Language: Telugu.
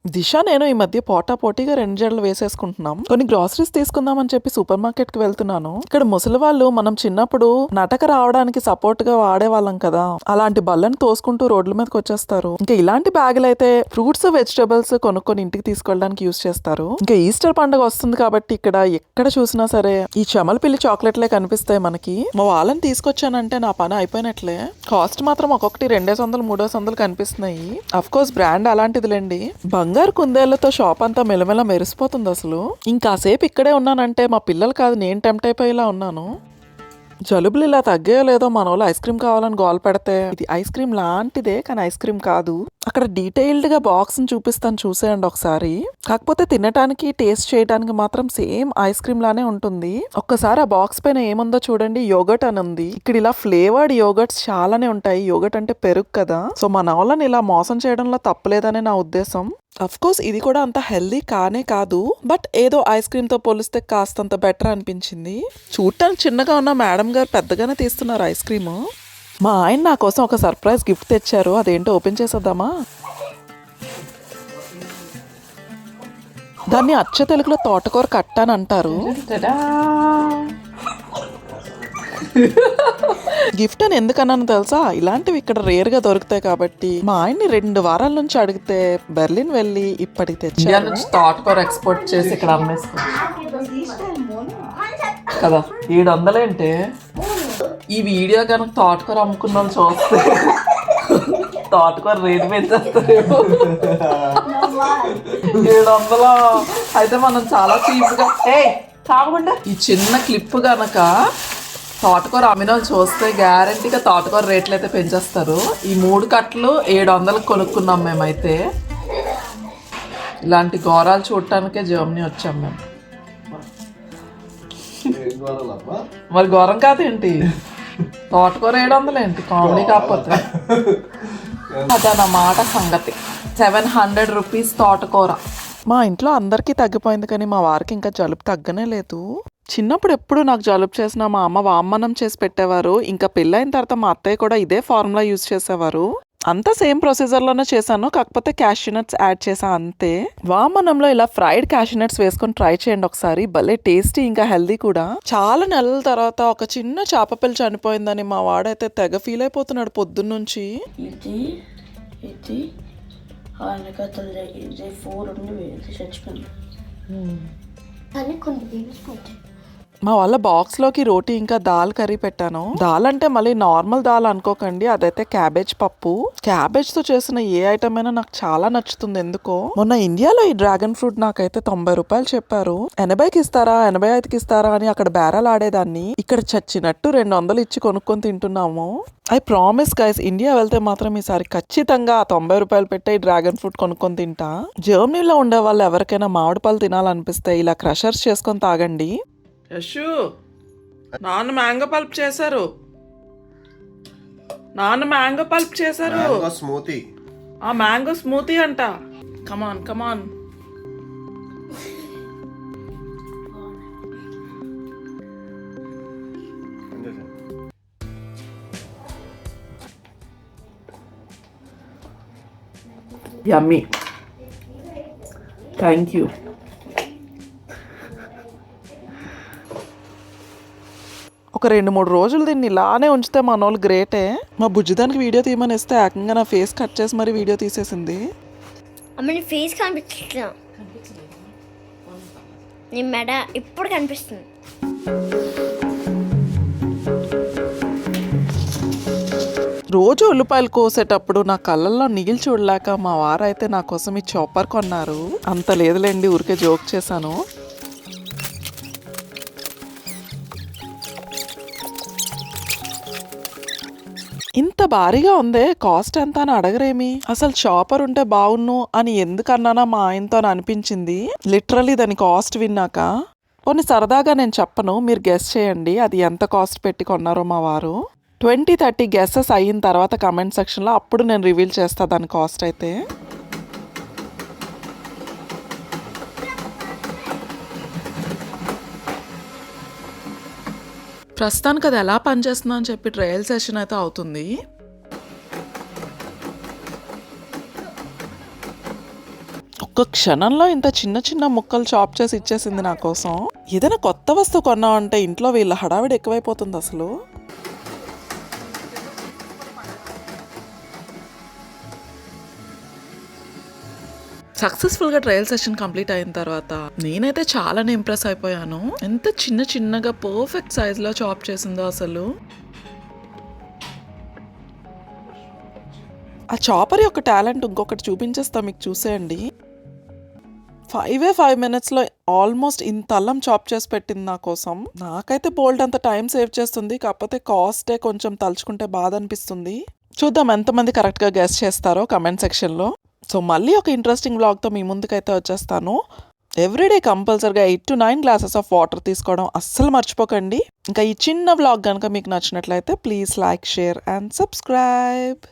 దిశ నేను ఈ మధ్య పోటాపోటీగా 2 జడలు వేసేసుకుంటున్నాం. కొన్ని గ్రాసరీస్ తీసుకుందామని చెప్పి సూపర్ మార్కెట్ కి వెళ్తున్నాను. ఇక్కడ ముసలి వాళ్ళు మనం చిన్నప్పుడు నటక రావడానికి సపోర్ట్ గా వాడేవాళ్ళం కదా, అలాంటి బల్లని తోసుకుంటూ రోడ్ల మీదకి వచ్చేస్తారు. ఇంకా ఇలాంటి బ్యాగులు అయితే ఫ్రూట్స్ వెజిటబుల్స్ కొనుక్కొని ఇంటికి తీసుకెళ్ళడానికి యూజ్ చేస్తారు. ఇంకా ఈస్టర్ పండుగ వస్తుంది కాబట్టి ఇక్కడ ఎక్కడ చూసినా సరే ఈ చెమలపిల్లి చాక్లెట్లే కనిపిస్తాయి మనకి. మా వాళ్ళని తీసుకొచ్చానంటే నా పని అయిపోయినట్లే. కాస్ట్ మాత్రం ఒక్కొక్కటి 200 300 కనిపిస్తున్నాయి. అఫ్ కోర్స్ బ్రాండ్ అలాంటిదిలేండి. బంగారు కుందేళ్లతో షాప్ అంతా మెలమెల మెరిసిపోతుంది అసలు. ఇంకాసేపు ఇక్కడే ఉన్నానంటే మా పిల్లలు కాదు నేను టెంప్ట్ అయిపోయేలా ఉన్నాను. జలుబులు ఇలా తగ్గాయో లేదో మన వాళ్ళు ఐస్ క్రీమ్ కావాలని గోల్ పెడితే ఇది ఐస్ క్రీమ్ లాంటిదే కానీ ఐస్ క్రీమ్ కాదు. అక్కడ డీటెయిల్డ్ గా బాక్స్ ని చూపిస్తాను చూసేయండి ఒకసారి. కాకపోతే తినటానికి టేస్ట్ చేయడానికి మాత్రం సేమ్ ఐస్ క్రీమ్ లానే ఉంటుంది. ఒక్కసారి ఆ బాక్స్ పైన ఏముందో చూడండి. యోగట్ అని ఉంది. ఇక్కడ ఇలా ఫ్లేవర్డ్ యోగట్స్ చాలానే ఉంటాయి. యోగట్ అంటే పెరుగు కదా, సో మన వాళ్ళని ఇలా మోసం చేయడంలో తప్పలేదనే నా ఉద్దేశం. అఫ్ కోర్స్ ఇది కూడా అంత హెల్దీ కానే కాదు, బట్ ఏదో ఐస్ క్రీమ్ తో పోలిస్తే కాస్తంత బెటర్ అనిపించింది. చూడటానికి చిన్నగా ఉన్న మేడం గారు పెద్దగానే తీస్తున్నారు ఐస్ క్రీమ్. మా ఆయన నా కోసం ఒక సర్ప్రైజ్ గిఫ్ట్ తెచ్చారు. అదేంటో ఓపెన్ చేసేద్దామా? దాన్ని అచ్చ తెలుగులో తోటకూర కట్ట అని అంటారు. గిఫ్ట్ అని ఎందుకన్నాను తెలుసా? ఇలాంటివి ఇక్కడ రేర్ గా దొరుకుతాయి కాబట్టి. మా ఆయన్ని 2 వారాల నుంచి అడిగితే బెర్లిన్ వెళ్ళి ఇప్పటికి తెచ్చారు. తోటకూర ఎక్స్పోర్ట్ చేసి ఇక్కడ కదా. 700 ఏంటి? ఈ వీడియో కనుక తోటకూర అమ్ముకున్న వాళ్ళు చూస్తే తోటకూర రేటు పెంచేస్తారేమో. 700 అయితే మనం చాలా చీప్ గా కాకుండా ఈ చిన్న క్లిప్ గనక తోటకూర అమ్మిన వాళ్ళు చూస్తే గ్యారంటీగా తోటకూర రేట్లు అయితే పెంచేస్తారు. ఈ 3 కట్టలు 700 కొనుక్కున్నాం మేమైతే. ఇలాంటి ఘోరాలు చూడటానికే జర్మనీ వచ్చాం మేము. మరి ఘోరం కాదేంటి? తోటకూర 700 ఏంటి? కామెడీ కాకపోతే. అదన్నమాట సంగతి. 700 రూపీస్ తోటకూర. మా ఇంట్లో అందరికీ తగ్గిపోయింది కానీ మా వారికి ఇంకా జలుబు తగ్గనే లేదు. చిన్నప్పుడు ఎప్పుడు నాకు జలుబు చేసిన మా అమ్మ వామనం చేసి పెట్టేవారు. ఇంకా పెళ్ళైన తర్వాత మా అత్తయ్య కూడా ఇదే ఫార్ములా యూజ్ చేసేవారు. అంతా సేమ్ ప్రొసీజర్లోనే చేశాను, కాకపోతే క్యాష్యూ నట్స్ యాడ్ చేసా అంతే. వామనంలో ఇలా ఫ్రైడ్ క్యాష్యూ నట్స్ వేసుకొని ట్రై చేయండి ఒకసారి. భలే టేస్టీ ఇంకా హెల్దీ కూడా. చాలా నెలల తర్వాత ఒక చిన్న చేప పిల్ల చనిపోయిందని మా వాడైతే తెగ ఫీల్ అయిపోతున్నాడు పొద్దున్నుంచి. మా వాళ్ళ బాక్స్ లోకి రోటీ ఇంకా దాల్ కర్రీ పెట్టాను. దాల్ అంటే మళ్ళీ నార్మల్ దాల్ అనుకోకండి, అదైతే క్యాబేజ్ పప్పు. క్యాబేజ్ తో చేసిన ఏ ఐటమ్ అయినా నాకు చాలా నచ్చుతుంది ఎందుకో. మొన్న ఇండియాలో ఈ డ్రాగన్ ఫ్రూట్ నాకైతే 90 రూపాయలు చెప్పారు. 80కి ఇస్తారా 85కి ఇస్తారా అని అక్కడ బేరాలు ఆడేదాన్ని. ఇక్కడ చచ్చినట్టు 200 ఇచ్చి కొనుక్కొని తింటున్నాము. ఐ ప్రామిస్ గైస్, ఇండియా వెళ్తే మాత్రం ఈసారి ఖచ్చితంగా 90 రూపాయలు పెట్టే డ్రాగన్ ఫ్రూట్ కొనుక్కొని తింటా. జర్మనీలో ఉండే వాళ్ళు ఎవరికైనా మామిడి పళ్ళు తినాలనిపిస్తే ఇలా క్రషర్స్ చేసుకొని తాగండి. యశు, నాన్న మ్యాంగో పల్ప్ చేశారు. స్మూతీ. ఆ మ్యాంగో స్మూతీ అంట. Come on come on. Yummy. Thank you. ఒక 2-3 రోజులు దీన్ని ఇలానే ఉంచితే మన వాళ్ళు గ్రేటే. మా బుజ్జిదానికి వీడియో తీయమని ఇస్తే ఏకంగా నా ఫేస్ కట్ చేసి మరి వీడియో తీసేసింది. ఫేస్ కనిపించట్లేదు, నీ మెడ ఇప్పుడు కనిపిస్తుంది. రోజు ఉల్లిపాయలు కోసేటప్పుడు నా కళ్ళల్లో నీళ్ళు చూడలేక మా వారైతే నా కోసం ఈ చాపర్ కొన్నారు. అంత లేదులేండి, ఊరికే జోక్ చేశాను. ఇంత భారీగా ఉందే, కాస్ట్ ఎంత అని అడగరేమి? అసలు చాపర్ ఉంటే బాగున్ను అని ఎందుకన్నానా మా ఆయనతో అనిపించింది లిటరలీ దాని కాస్ట్ విన్నాక. కొన్ని సరదాగా నేను చెప్పను, మీరు గెస్ చేయండి అది ఎంత కాస్ట్ పెట్టి కొన్నారో మా వారు. 20-30 గెస్సెస్ అయిన తర్వాత కమెంట్ సెక్షన్లో అప్పుడు నేను రివీల్ చేస్తా దాని కాస్ట్ అయితే. ప్రస్తుతానికి అది ఎలా పనిచేస్తుందో అని చెప్పి ట్రయల్ సెషన్ అయితే అవుతుంది. ఒక్క క్షణంలో ఇంత చిన్న చిన్న ముక్కలు చాప్ చేసి ఇచ్చేసింది నా కోసం. ఏదైనా కొత్త వస్తువు కొన్నామంటే ఇంట్లో వీళ్ళ హడావిడి ఎక్కువైపోతుంది అసలు. సక్సెస్ఫుల్గా ట్రయల్ సెషన్ కంప్లీట్ అయిన తర్వాత నేనైతే చాలానే ఇంప్రెస్ అయిపోయాను. ఎంత చిన్న చిన్నగా పర్ఫెక్ట్ సైజులో చాప్ చేసిందో అసలు. ఆ చాపర్ యొక్క టాలెంట్ ఇంకొకటి చూపించేస్తా మీకు, చూసేయండి. 5 minutesలో ఆల్మోస్ట్ ఇంత అల్లం చాప్ చేసి పెట్టింది నా కోసం. నాకైతే బోల్డ్ అంత టైం సేవ్ చేస్తుంది, కాకపోతే కాస్టే కొంచెం తలుచుకుంటే బాధ అనిపిస్తుంది. చూద్దాం ఎంతమంది కరెక్ట్గా గెస్ చేస్తారో కమెంట్ సెక్షన్లో. సో మళ్ళీ ఒక ఇంట్రెస్టింగ్ వ్లాగ్తో మీ ముందుకైతే వచ్చేస్తాను. ఎవ్రీడే కంపల్సరిగా 8 to 9 glasses ఆఫ్ వాటర్ తీసుకోవడం అస్సలు మర్చిపోకండి. ఇంకా ఈ చిన్న వ్లాగ్ కనుక మీకు నచ్చినట్లయితే please like, share and subscribe.